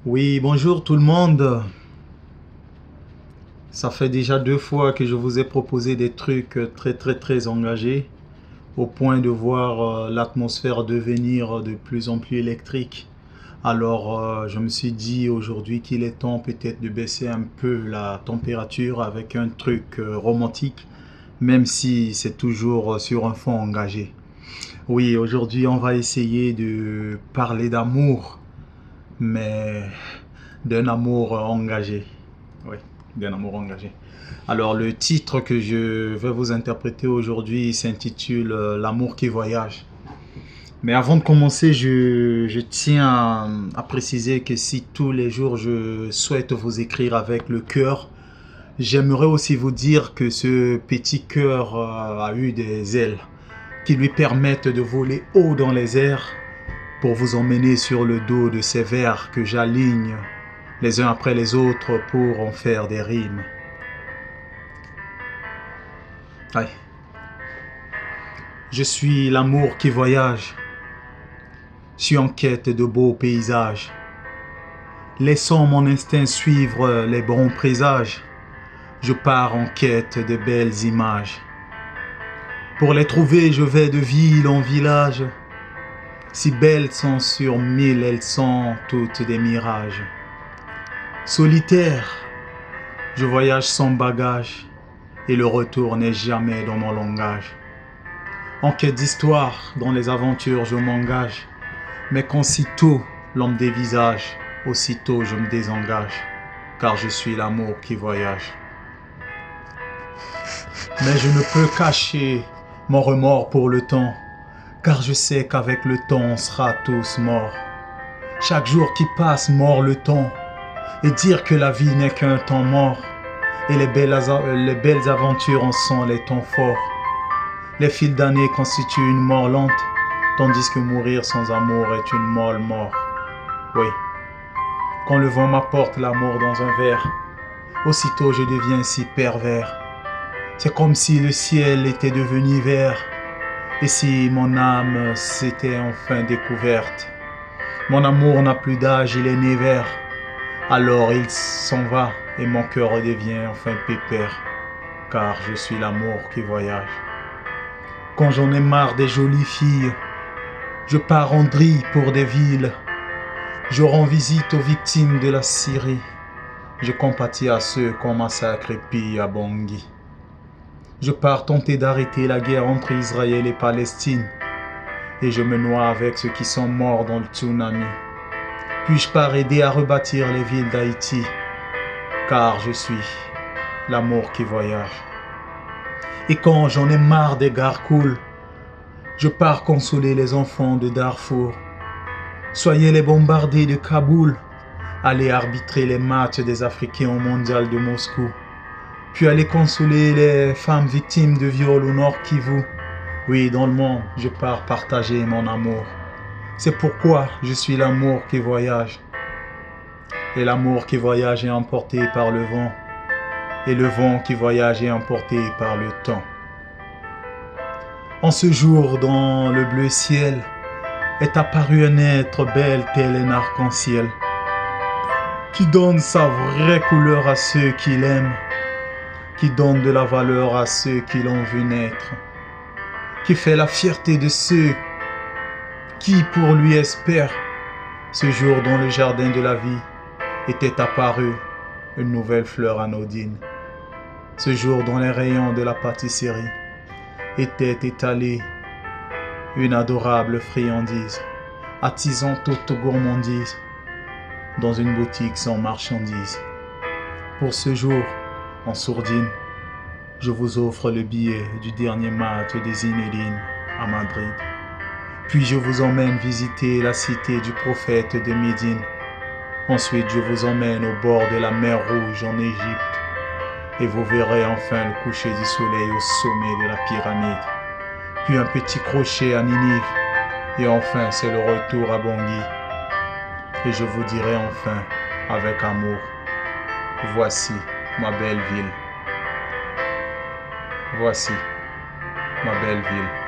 Oui, bonjour tout le monde. Ça fait déjà 2 fois que je vous ai proposé des trucs très engagés, au point de voir l'atmosphère devenir de plus en plus électrique. Alors je me suis dit aujourd'hui qu'il est temps peut-être de baisser un peu la température avec un truc romantique, même si c'est toujours sur un fond engagé. Oui, aujourd'hui on va essayer de parler d'amour, mais d'un amour engagé. Oui, d'un amour engagé. Alors, le titre que je vais vous interpréter aujourd'hui s'intitule L'amour qui voyage. Mais avant de commencer, je tiens à préciser que si tous les jours je souhaite vous écrire avec le cœur, j'aimerais aussi vous dire que ce petit cœur a eu des ailes qui lui permettent de voler haut dans les airs pour vous emmener sur le dos de ces vers que j'aligne les uns après les autres pour en faire des rimes. Aïe. Je suis l'amour qui voyage, suis en quête de beaux paysages, laissant mon instinct suivre les bons présages, je pars en quête de belles images. Pour les trouver, je vais de ville en village, si belles sont sur 1000, elles sont toutes des mirages. Solitaire, je voyage sans bagage, et le retour n'est jamais dans mon langage. En quête d'histoire, dans les aventures je m'engage, mais qu'aussitôt l'homme dévisage, aussitôt je me désengage, car je suis l'amour qui voyage. Mais je ne peux cacher mon remords pour le temps, car je sais qu'avec le temps on sera tous morts. Chaque jour qui passe mord le temps, et dire que la vie n'est qu'un temps mort, et les belles aventures en sont les temps forts. Les fils d'années constituent une mort lente, tandis que mourir sans amour est une molle mort. Oui, quand le vent m'apporte l'amour dans un verre, aussitôt je deviens si pervers. C'est comme si le ciel était devenu vert, et si mon âme s'était enfin découverte. Mon amour n'a plus d'âge, il est né vert. Alors il s'en va, et mon cœur redevient enfin pépère, car je suis l'amour qui voyage. Quand j'en ai marre des jolies filles, je pars en drille pour des villes. Je rends visite aux victimes de la Syrie. Je compatis à ceux qu'on massacre et pille à Bangui. Je pars tenter d'arrêter la guerre entre Israël et Palestine. Et je me noie avec ceux qui sont morts dans le tsunami. Puis-je pars aider à rebâtir les villes d'Haïti, car je suis l'amour qui voyage. Et quand j'en ai marre des garcoules, je pars consoler les enfants de Darfour. Soyez les bombardés de Kaboul, allez arbitrer les matchs des Africains au mondial de Moscou. Puis allez consoler les femmes victimes de viol au Nord Kivu. Oui, dans le monde, je pars partager mon amour. C'est pourquoi je suis l'amour qui voyage. Et l'amour qui voyage est emporté par le vent. Et le vent qui voyage est emporté par le temps. En ce jour, dans le bleu ciel, est apparu un être belle tel un arc-en-ciel, qui donne sa vraie couleur à ceux qui l'aiment, qui donne de la valeur à ceux qui l'ont vu naître, qui fait la fierté de ceux qui pour lui espèrent. Ce jour dans le jardin de la vie était apparue une nouvelle fleur anodine. Ce jour dans les rayons de la pâtisserie était étalée une adorable friandise, attisant toute gourmandise dans une boutique sans marchandises. Pour ce jour, en sourdine, je vous offre le billet du dernier match des Zinedine à Madrid. Puis je vous emmène visiter la cité du prophète de Médine. Ensuite, je vous emmène au bord de la mer Rouge en Égypte. Et vous verrez enfin le coucher du soleil au sommet de la pyramide. Puis un petit crochet à Ninive. Et enfin, c'est le retour à Bangui. Et je vous dirai enfin, avec amour, voici ma belle ville. Voici ma belle ville.